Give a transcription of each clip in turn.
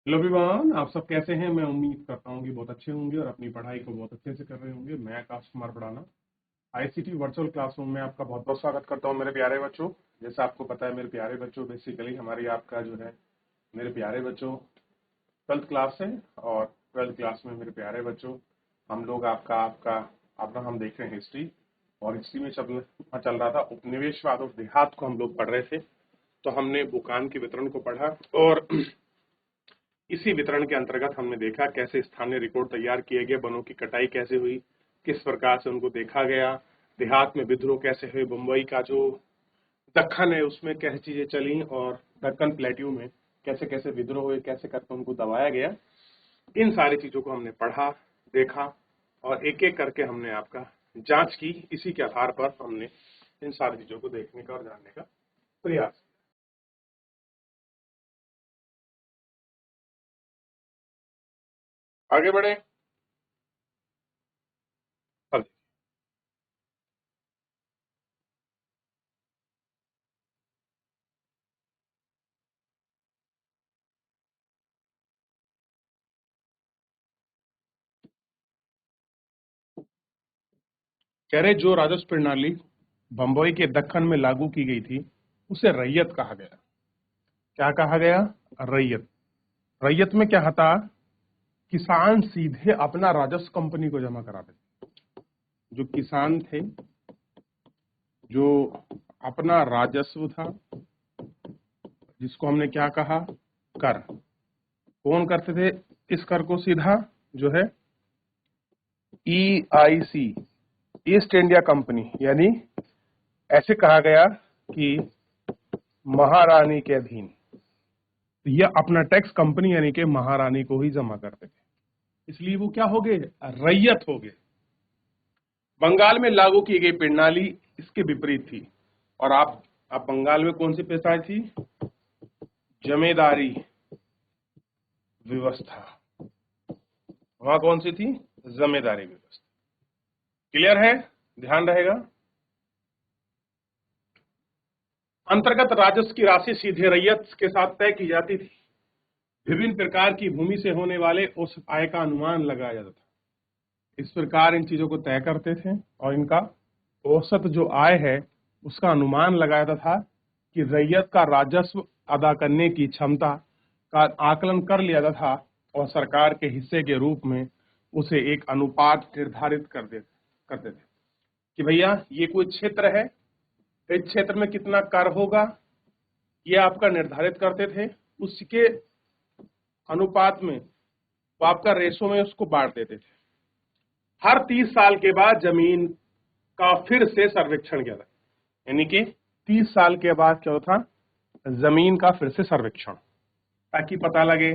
Hello everyone, आप सब कैसे हैं। मैं उम्मीद करता हूं कि बहुत अच्छे होंगे और अपनी पढ़ाई को बहुत अच्छे से कर रहे होंगे। मैं आकाश कुमार पढ़ाना आईसीटी वर्चुअल क्लासरूम में आपका बहुत बहुत स्वागत करता हूं मेरे प्यारे बच्चों। जैसे आपको पता है मेरे प्यारे बच्चों, बेसिकली हमारी आपका जो है मेरे प्यारे बच्चों 12th क्लास है। और 12th क्लास में मेरे प्यारे बच्चों हम लोग आपका आपका अपना हम देख रहे हैं हिस्ट्री। और हिस्ट्री में चल रहा था उपनिवेशवाद और देहात को हम लोग पढ़ रहे थे। तो हमने बुकान के वितरण को पढ़ा और इसी वितरण के अंतर्गत हमने देखा कैसे स्थानीय रिकॉर्ड तैयार किए गए, वनों की कटाई कैसे हुई, किस प्रकार से उनको देखा गया, देहात में विद्रोह कैसे हुए, मुंबई का जो दक्कन है उसमें कैसे चीजें चली और दक्कन प्लेट्यू में कैसे कैसे विद्रोह हुए, कैसे करके उनको दबाया गया। इन सारी चीजों को हमने पढ़ा, देखा और एक एक करके हमने आपका जांच की। इसी के आधार पर हमने इन सारी चीजों को देखने का और जानने का प्रयास। आगे बढ़े। अब कह रहे जो राजस्व प्रणाली बंबई के दक्कन में लागू की गई थी उसे रैयत कहा गया। क्या कहा गया? रैयत। रैयत में क्या था? किसान सीधे अपना राजस्व कंपनी को जमा कराते थे। जो किसान थे, जो अपना राजस्व था, जिसको हमने क्या कहा? कर। कौन करते थे इस कर को? सीधा जो है EIC, ईस्ट इंडिया कंपनी, यानी ऐसे कहा गया कि महारानी के अधीन। यह अपना टैक्स कंपनी यानी कि महारानी को ही जमा करते थे, इसलिए वो क्या हो गए? रैयत हो गए। बंगाल में लागू की गई प्रणाली इसके विपरीत थी। और आप बंगाल में कौन सी पेशा थी? जमींदारी व्यवस्था। वहां कौन सी थी? जमींदारी व्यवस्था। क्लियर है? ध्यान रहेगा। अंतर्गत राजस्व की राशि सीधे रैयत के साथ तय की जाती थी। विभिन्न प्रकार की भूमि से होने वाले उस आय का अनुमान लगाया जाता था। इस प्रकार इन चीजों को तय करते थे और इनका औसत जो आय है उसका अनुमान लगाया जाता था कि रैयत का राजस्व अदा करने की क्षमता का आकलन कर लिया जाता था और सरकार के हिस्से के रूप में उसे एक अनुपात निर्धारित करते थे कि भैया ये कोई क्षेत्र है, इस क्षेत्र में कितना कर होगा, ये आपका निर्धारित करते थे। उसके अनुपात में वो आपका रेशो में उसको बांट देते थे। हर 30 साल के बाद जमीन का फिर से सर्वेक्षण किया था, यानी कि 30 साल के बाद क्या होता? जमीन का फिर से सर्वेक्षण, ताकि पता लगे।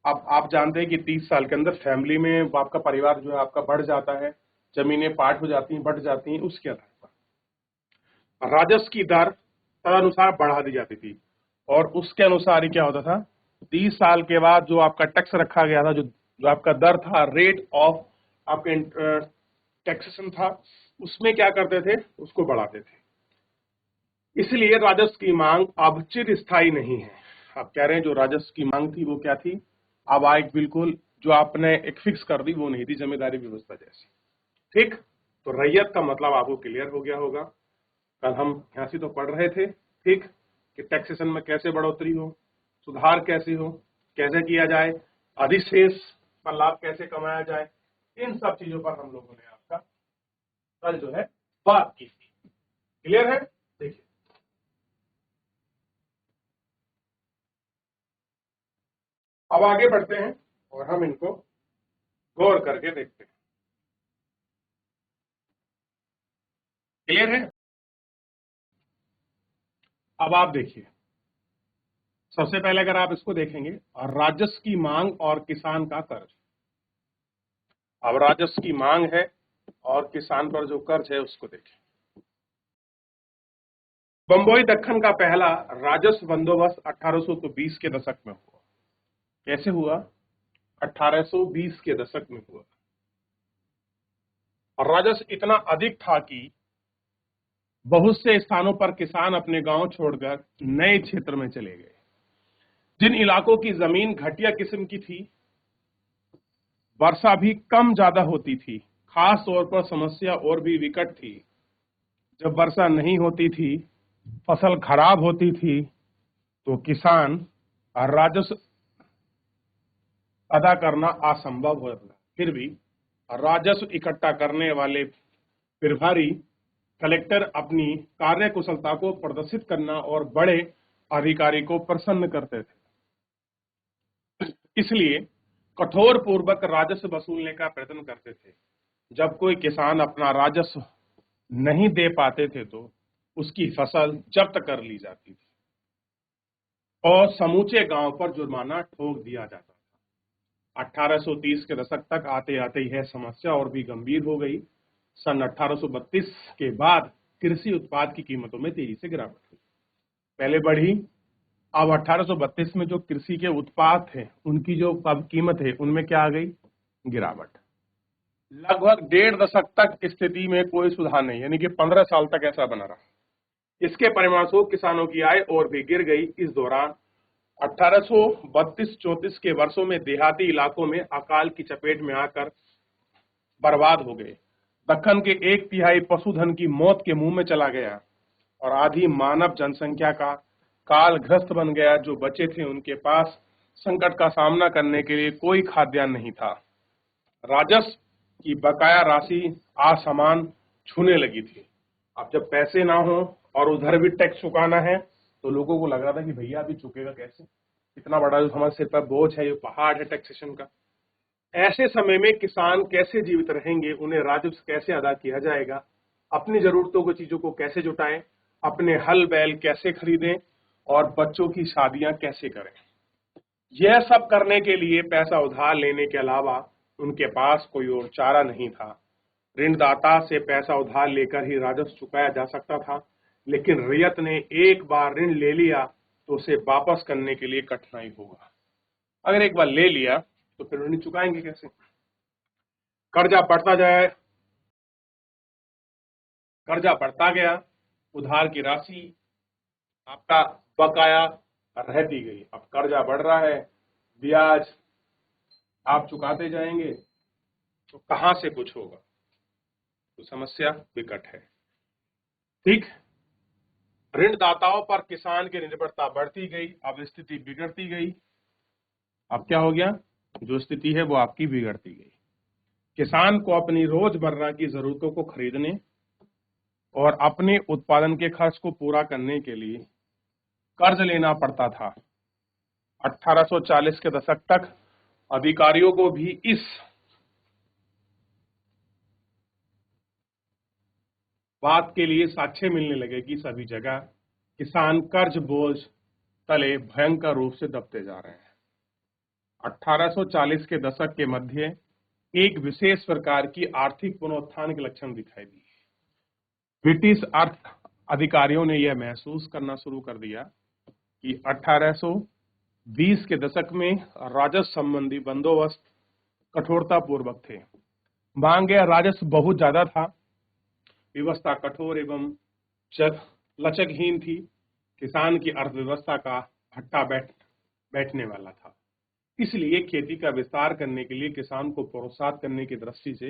अब आप जानते हैं कि 30 साल के अंदर फैमिली में आपका परिवार जो है आपका बढ़ जाता है, जमीनें पार्ट हो जाती हैं, बढ़ जाती हैं। उसके आधार पर राजस्व की दर तदनुसार बढ़ा दी जाती थी और उसके अनुसार ही क्या होता था? 30 साल के बाद जो आपका टैक्स रखा गया था, जो आपका दर था, रेट ऑफ आपके टैक्सेशन था, उसमें क्या करते थे? उसको बढ़ाते थे। इसलिए राजस्व की मांग अब चिरस्थायी नहीं है। आप कह रहे हैं जो राजस्व की मांग थी वो क्या थी? अब आए बिल्कुल जो आपने एक फिक्स कर दी वो नहीं थी, जमींदारी व्यवस्था जैसी। ठीक। तो रैयत का मतलब आपको क्लियर हो गया होगा। कल हम यहां से तो पढ़ रहे थे, ठीक, कि टैक्सेशन में कैसे बढ़ोतरी हो, सुधार कैसे हो, कैसे किया जाए, अधिशेष पर लाभ कैसे कमाया जाए। इन सब चीजों पर हम लोगों ने आपका कल जो है बात की थी। क्लियर है? देखिए, अब आगे बढ़ते हैं और हम इनको गौर करके देखते हैं। क्लियर है? अब आप देखिए, सबसे पहले अगर आप इसको देखेंगे, राजस्व की मांग और किसान का कर्ज। अब राजस्व की मांग है और किसान पर जो कर्ज है उसको देखें। बंबई दक्कन का पहला राजस्व बंदोबस्त 1820 के दशक में हुआ। कैसे हुआ? 1820 के दशक में हुआ। और राजस्व इतना अधिक था कि बहुत से स्थानों पर किसान अपने गांव छोड़कर नए क्षेत्र में चले गए। जिन इलाकों की जमीन घटिया किस्म की थी, वर्षा भी कम ज्यादा होती थी, खास तौर पर समस्या और भी विकट थी। जब वर्षा नहीं होती थी, फसल खराब होती थी, तो किसान राजस्व अदा करना असंभव होता। फिर भी राजस्व इकट्ठा करने वाले प्रभारी कलेक्टर अपनी कार्यकुशलता को प्रदर्शित करना और बड़े अधिकारी को प्रसन्न करते थे, इसलिए कठोर पूर्वक राजस्व वसूलने का प्रयत्न करते थे। जब कोई किसान अपना राजस्व नहीं दे पाते थे तो उसकी फसल जब्त कर ली जाती थी और समूचे गांव पर जुर्माना ठोक दिया जाता था। 1830 के दशक तक आते आते यह समस्या और भी गंभीर हो गई। सन 1832 के बाद कृषि उत्पाद की कीमतों में तेजी से गिरावट हुई। पहले बढ़ी, अब 1832 में जो कृषि के उत्पाद थे उनकी जो कीमत है उनमें क्या आ गई? गिरावट। लगभग 1.5 दशक तक स्थिति में कोई सुधार नहीं, यानी कि 15 साल तक ऐसा बना रहा। इसके परिणामस्वरूप किसानों की आय और भी गिर गई। इस दौरान 1832-34 के वर्षों में देहाती इलाकों में अकाल की चपेट में आकर बर्बाद हो गए। दक्कन के 1/3 पशुधन की मौत के मुंह में चला गया और आधी मानव जनसंख्या का कालग्रस्त बन गया। जो बचे थे उनके पास संकट का सामना करने के लिए कोई खाद्यान्न नहीं था। राजस्व की बकाया राशि आसमान छूने लगी थी। अब जब पैसे ना हो और उधर भी टैक्स चुकाना है तो लोगों को लग रहा था कि भैया अभी चुकेगा कैसे, इतना बड़ा जो हमारे सिर पर बोझ है, ये पहाड़ है टैक्सेशन का। ऐसे समय में किसान कैसे जीवित रहेंगे, उन्हें राजस्व कैसे अदा किया जाएगा, अपनी जरूरतों की चीजों को कैसे जुटाएं, अपने हल बैल कैसे खरीदें और बच्चों की शादियां कैसे करें। यह सब करने के लिए पैसा उधार लेने के अलावा उनके पास कोई और चारा नहीं था। ऋणदाता से पैसा उधार लेकर ही राजस्व चुकाया जा सकता था, लेकिन रैयत ने एक बार ऋण ले लिया तो उसे वापस करने के लिए कठिनाई होगा। अगर एक बार ले लिया तो फिर ऋण चुकाएंगे कैसे? कर्जा बढ़ता गया, उधार की राशि आपका बकाया रहती गई। अब कर्जा बढ़ रहा है, ब्याज आप चुकाते जाएंगे तो कहां से कुछ होगा? तो समस्या विकट है। ठीक, ऋणदाताओं पर किसान की निर्भरता बढ़ती गई, अब स्थिति बिगड़ती गई। अब क्या हो गया? जो स्थिति है वो आपकी बिगड़ती गई। किसान को अपनी रोजमर्रा की जरूरतों को खरीदने और अपने उत्पादन के खर्च को पूरा करने के लिए कर्ज लेना पड़ता था। 1840 के दशक तक अधिकारियों को भी इस बात के लिए साक्ष्य मिलने लगे कि सभी जगह किसान कर्ज बोझ तले भयंकर रूप से दबते जा रहे हैं। 1840 के दशक के मध्य एक विशेष प्रकार की आर्थिक पुनरुत्थान के लक्षण दिखाई दिए। ब्रिटिश अर्थ अधिकारियों ने यह महसूस करना शुरू कर दिया कि 1820 के दशक में राजस्व संबंधी बंदोबस्त कठोरता पूर्वक थे। मांग गया राजस्व बहुत ज्यादा था, व्यवस्था कठोर एवं लचकहीन थी। किसान की अर्थव्यवस्था का भट्टा बैठने वाला था। इसलिए खेती का विस्तार करने के लिए किसान को प्रोत्साहित करने की दृष्टि से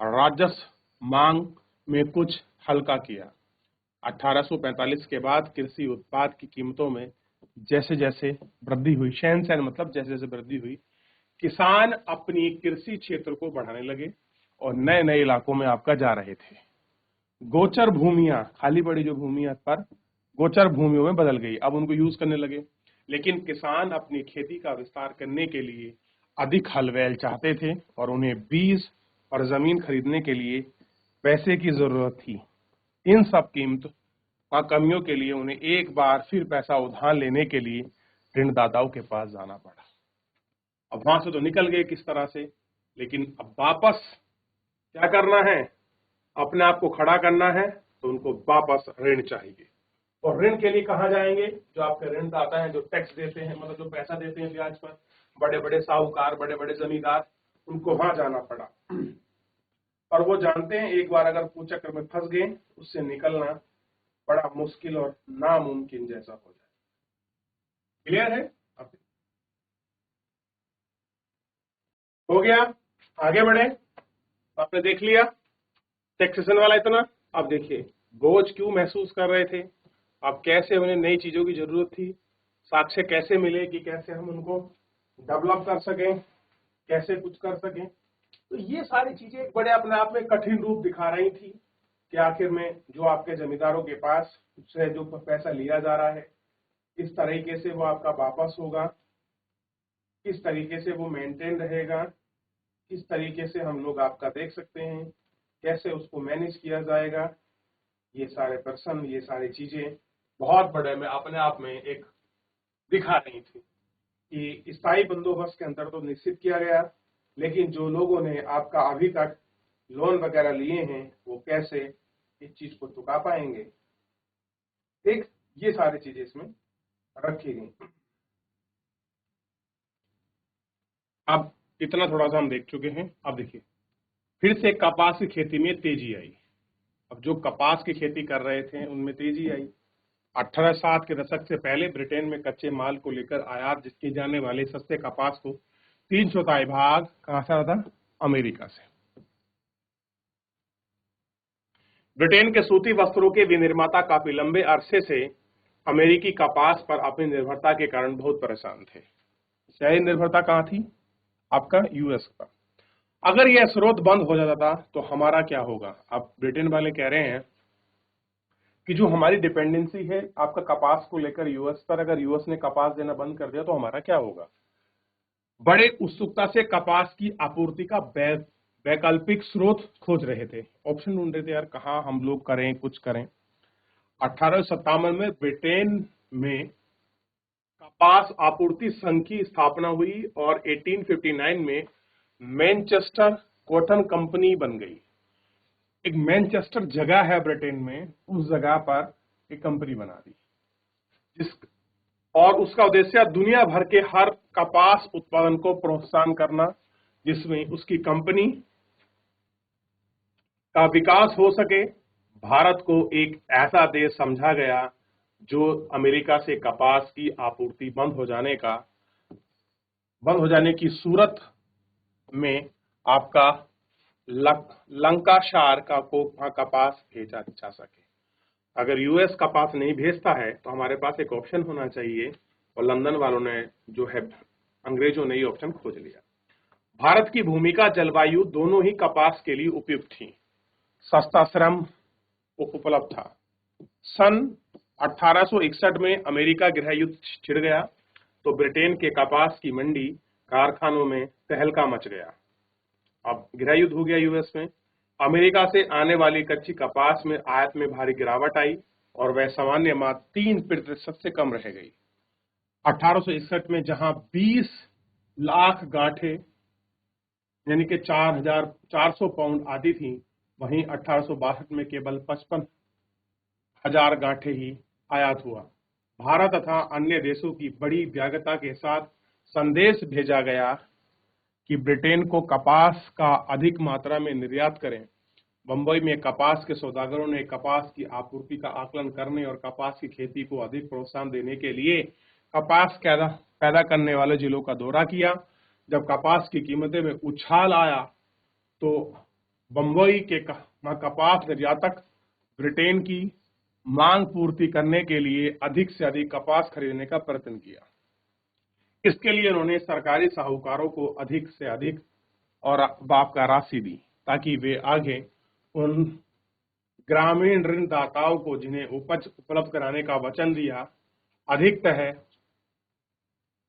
राजस्व मांग में कुछ हल्का किया। 1845 के बाद कृषि उत्पाद की कीमतों में जैसे जैसे वृद्धि हुई, शहनशहन मतलब जैसे जैसे वृद्धि हुई, किसान अपनी कृषि क्षेत्र को बढ़ाने लगे और नए नए इलाकों में आपका जा रहे थे। गोचर भूमियां, खाली पड़ी जो भूमियां पर गोचर भूमियों में बदल गई, अब उनको यूज करने लगे। लेकिन किसान अपनी खेती का विस्तार करने के लिए अधिक हल बैल चाहते थे और उन्हें बीज और जमीन खरीदने के लिए पैसे की जरूरत थी। इन सब कीमत का कमियों के लिए उन्हें एक बार फिर पैसा उधार लेने के लिए ऋणदाताओं के पास जाना पड़ा। अब वहां से तो निकल गए किस तरह से, लेकिन अब वापस क्या करना है? अपने आप को खड़ा करना है, तो उनको वापस ऋण चाहिए। और ऋण के लिए कहां जाएंगे? जो आपके ऋणदाता हैं, जो टैक्स देते हैं, मतलब जो पैसा देते हैं ब्याज पर, बड़े बड़े साहूकार, बड़े बड़े जमींदार, उनको वहां जाना पड़ा। और वो जानते हैं एक बार अगर कुचक्र में फंस गए, उससे निकलना बड़ा मुश्किल और नामुमकिन जैसा हो जाए। क्लियर है? हो गया, आगे बढ़े। आपने देख लिया टैक्सेशन वाला इतना। अब देखिए बोझ क्यों महसूस कर रहे थे, अब कैसे उन्हें नई चीजों की जरूरत थी, साक्ष्य कैसे मिले कि कैसे हम उनको डेवलप कर सकें, कैसे कुछ कर सकें। तो ये सारी चीजें एक बड़े अपने आप में कठिन रूप दिखा रही थी कि आखिर में जो आपके जमींदारों के पास से जो पैसा लिया जा रहा है किस तरीके से वो आपका वापस होगा, किस तरीके से वो मेंटेन रहेगा, किस तरीके से हम लोग आपका देख सकते हैं, कैसे उसको मैनेज किया जाएगा। ये सारे प्रश्न, ये सारी चीजें बहुत बड़े में अपने आप में एक दिखा रही थी कि स्थायी बंदोबस्त के अंदर तो निश्चित किया गया, लेकिन जो लोगों ने आपका अभी तक लोन वगैरह लिए हैं वो कैसे इस चीज को चुका पाएंगे। ठीक, ये सारी चीजें इसमें रखी गई। अब इतना थोड़ा सा हम देख चुके हैं। अब देखिए फिर से कपास की खेती में तेजी आई। अब जो कपास की खेती कर रहे थे उनमें तेजी आई। 1860 के दशक से पहले ब्रिटेन में कच्चे माल को लेकर आयात किए जाने वाले सस्ते कपास को 3/4 भाग कहां से आता था? अमेरिका से। ब्रिटेन के सूती वस्त्रों के विनिर्माता काफी लंबे अरसे से अमेरिकी कपास पर अपनी निर्भरता के कारण बहुत परेशान थे। शायद निर्भरता कहां थी? आपका यूएस पर। अगर यह स्रोत बंद हो जाता था तो हमारा क्या होगा? अब ब्रिटेन वाले कह रहे हैं कि जो हमारी डिपेंडेंसी है आपका कपास को लेकर यूएस पर, अगर यूएस ने कपास देना बंद कर दिया तो हमारा क्या होगा? बड़े उत्सुकता से कपास की आपूर्ति का वैकल्पिक स्रोत खोज रहे थे, ऑप्शन ढूंढ रहे थे यार कहाँ हम लोग करें, कुछ करें। 1857 में ब्रिटेन में कपास आपूर्ति संघ की स्थापना हुई और 1859 में मैनचेस्टर कॉटन कंपनी बन गई। एक मैनचेस्टर जगह है ब्रिटेन में, उस जगह पर एक कंपनी बना दी जिस और उसका उद्देश्य दुनिया भर के हर कपास उत्पादन को प्रोत्साहन करना, जिसमें उसकी कंपनी का विकास हो सके। भारत को एक ऐसा देश समझा गया जो अमेरिका से कपास की आपूर्ति बंद हो जाने की सूरत में आपका लंकाशायर का को कपास भेजा जा सके। अगर यूएस कपास नहीं भेजता है तो हमारे पास एक ऑप्शन होना चाहिए, और लंदन वालों ने जो है अंग्रेजों ने ये ऑप्शन खोज लिया। भारत की भूमिका जलवायु दोनों ही कपास के लिए उपयुक्त थी, सस्ता श्रम उपलब्ध था। सन 1861 में अमेरिका गृह युद्ध छिड़ गया तो ब्रिटेन के कपास की मंडी कारखानों में तहलका मच गया। अब गृह युद्ध हो गया यूएस में। अमेरिका से आने वाली कच्ची कपास में आयात में भारी गिरावट आई और वह सामान्य मात्र 3% से कम रह गई। 1861 में जहां 20 लाख गांठें यानी कि 4,400 पाउंड आती थी, वहीं 1862 में केवल 55,000 गांठें ही आयात हुआ। भारत तथा अन्य देशों की बड़ी व्याग्रता के साथ संदेश भेजा गया कि ब्रिटेन को कपास का अधिक मात्रा में निर्यात करें। बंबई में कपास के सौदागरों ने कपास की आपूर्ति का आकलन करने और कपास की खेती को अधिक प्रोत्साहन देने के लिए कपास पैदा करने वाले जिलों का दौरा किया। जब कपास की कीमतें में उछाल आया तो बंबई के कपास निर्यातक ब्रिटेन की मांग पूर्ति करने के लिए अधिक से अधिक कपास खरीदने का प्रयत्न किया। इसके लिए उन्होंने सरकारी साहूकारों को अधिक से अधिक और आपका राशि दी ताकि वे आगे उन ग्रामीण ऋणदाताओं को जिन्हें उपज उपलब्ध कराने का वचन दिया, अधिकतः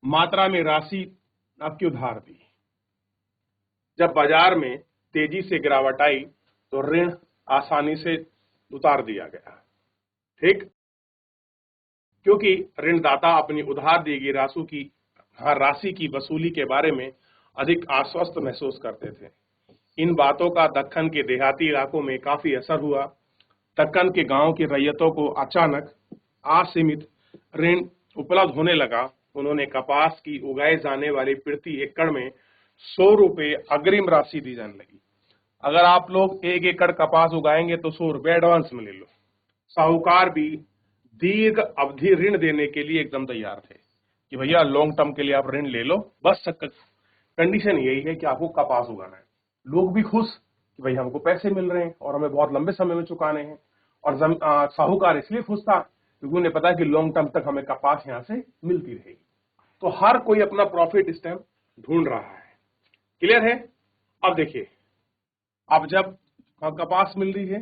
मात्रा में राशि आपकी उधार दी। जब बाजार में तेजी से गिरावट आई तो ऋण आसानी से उतार दिया गया। ठीक, क्योंकि ऋणदाता अपनी उधार दी गई राशि की वसूली के बारे में अधिक आश्वस्त महसूस करते थे। इन बातों का दक्कन के देहाती इलाकों में काफी असर हुआ। दक्कन के गांव की रैयतों को अचानक असीमित ऋण उपलब्ध होने लगा। उन्होंने कपास की उगाए जाने वाली प्रति एकड़ में 100 रुपए अग्रिम राशि दी जाने लगी। अगर आप लोग 1 एकड़ कपास उगाएंगे तो 100 रुपए एडवांस में ले लो। साहूकार भी दीर्घ अवधि ऋण देने के लिए एकदम तैयार थे कि भैया लॉन्ग टर्म के लिए आप ऋण ले लो, बस कंडीशन यही है कि आपको कपास उगाना है। लोग भी खुश कि भाई हमको पैसे मिल रहे हैं और हमें बहुत लंबे समय में चुकाने हैं। और साहूकार इसलिए खुश था क्योंकि उन्हें पता है कि लॉन्ग टर्म तक हमें कपास यहाँ से मिलती रहेगी। तो हर कोई अपना प्रॉफिट इस टाइम ढूंढ रहा है। क्लियर है? अब देखिए, अब जब कपास मिल रही है,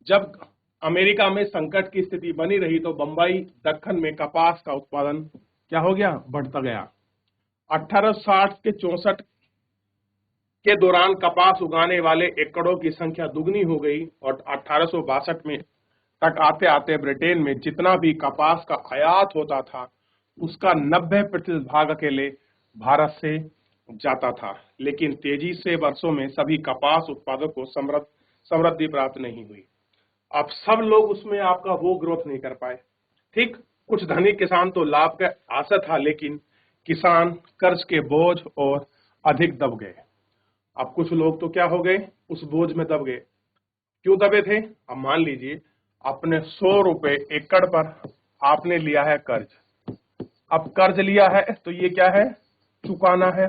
जब अमेरिका में संकट की स्थिति बनी रही तो बंबई दक्कन में कपास का उत्पादन क्या हो गया? बढ़ता गया। 1860 के 64 के दौरान कपास उगाने वाले एकड़ों की संख्या दुगनी हो गई और 1862 में तक आते आते ब्रिटेन में जितना भी कपास का आयात होता था उसका 90% भाग अकेले भारत से जाता था। लेकिन तेजी से वर्षों में सभी कपास उत्पादकों को समृद्धि प्राप्त नहीं हुई। अब सब लोग उसमें आपका वो ग्रोथ नहीं कर पाए। ठीक, कुछ धनी किसान तो लाभ का आशा था, लेकिन किसान कर्ज के बोझ और अधिक दब गए। अब कुछ लोग तो क्या हो गए? उस बोझ में दब गए। क्यों दबे थे? अब मान लीजिए अपने 100 रुपए एकड़ पर आपने लिया है कर्ज। अब कर्ज लिया है तो ये क्या है? चुकाना है।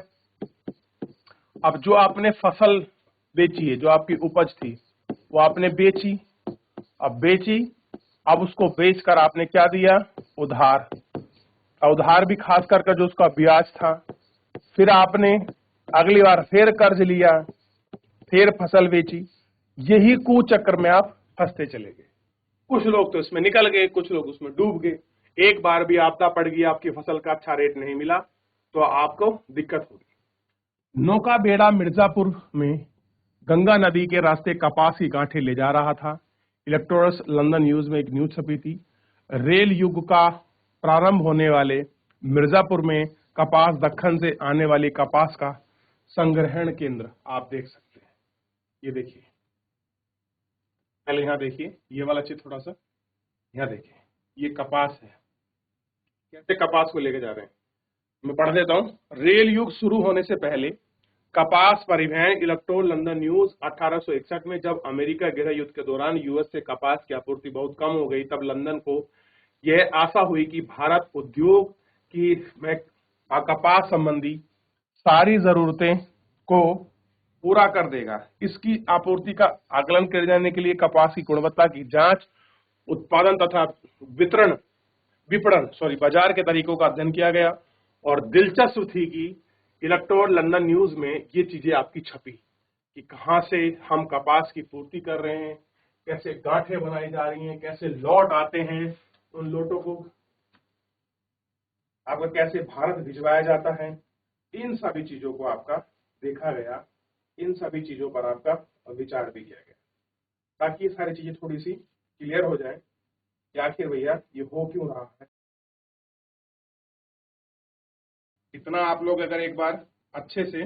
अब जो आपने फसल बेची है, जो आपकी उपज थी वो आपने बेची। अब बेची, अब उसको बेचकर आपने क्या दिया? उधार। उधार भी खास करके जो उसका ब्याज था। फिर आपने अगली बार फिर कर्ज लिया, फिर फसल बेची। यही कुचक्र में आप फंसते चले गए। कुछ लोग तो इसमें निकल गए, कुछ लोग उसमें डूब गए। एक बार भी आपदा पड़ गई, आपकी फसल का अच्छा रेट नहीं मिला तो आपको दिक्कत होगी। नौका बेड़ा मिर्जापुर में गंगा नदी के रास्ते कपास की गांठें ले जा रहा था। इलेक्ट्रोरस लंदन न्यूज में एक न्यूज छपी थी। रेल युग का प्रारंभ होने वाले मिर्जापुर में कपास दक्कन से आने वाली कपास का संग्रहण केंद्र आप देख सकते हैं। ये देखिए, पहले यहां देखिए, ये वाला चित्र थोड़ा सा यहां देखिए, ये कपास है। कैसे कपास को लेके जा रहे हैं, मैं पढ़ देता हूं। रेल युग शुरू होने से पहले कपास परिवहन। इलेक्ट्रोल लंदन न्यूज 1861 में जब अमेरिका गृह युद्ध के दौरान यूएस से कपास की आपूर्ति बहुत कम हो गई, तब लंदन को यह आशा हुई कि भारत उद्योग की में कपास संबंधी सारी जरूरतें को पूरा कर देगा। इसकी आपूर्ति का आकलन किए जाने के लिए कपास की गुणवत्ता की जांच, उत्पादन तथा विपणन बाजार के तरीकों का अध्ययन किया गया। और दिलचस्प थी कि इलेक्ट्रोल लंदन न्यूज में ये चीजें आपकी छपी कि कहां से हम कपास की पूर्ति कर रहे हैं, कैसे गांठें बनाई जा रही हैं, कैसे लॉट आते हैं, उन लोटों को आपका कैसे भारत भिजवाया जाता है। इन सभी चीजों को आपका देखा गया, इन सभी चीजों पर आपका विचार भी किया गया, ताकि ये सारी चीजें थोड़ी सी क्लियर हो जाए कि आखिर भैया ये हो क्यों रहा है। इतना आप लोग अगर एक बार अच्छे से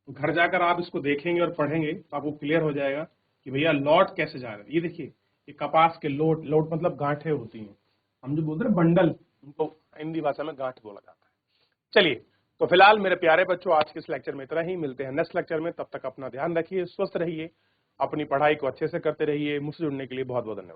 घर जाकर आप इसको देखेंगे और पढ़ेंगे तो आपको क्लियर हो जाएगा कि भैया लॉट कैसे जा रहे हैं। ये देखिए, ये कपास के लोट मतलब गांठें होती हैं, हम जो बोलते हैं बंडल, उनको हिंदी भाषा में गांठ बोला जाता है। चलिए, तो फिलहाल मेरे प्यारे बच्चों, आज के इस लेक्चर में इतना ही। मिलते हैं नेक्स्ट लेक्चर में। तब तक अपना ध्यान रखिए, स्वस्थ रहिए, अपनी पढ़ाई को अच्छे से करते रहिए। मुझसे जुड़ने के लिए बहुत बहुत धन्यवाद।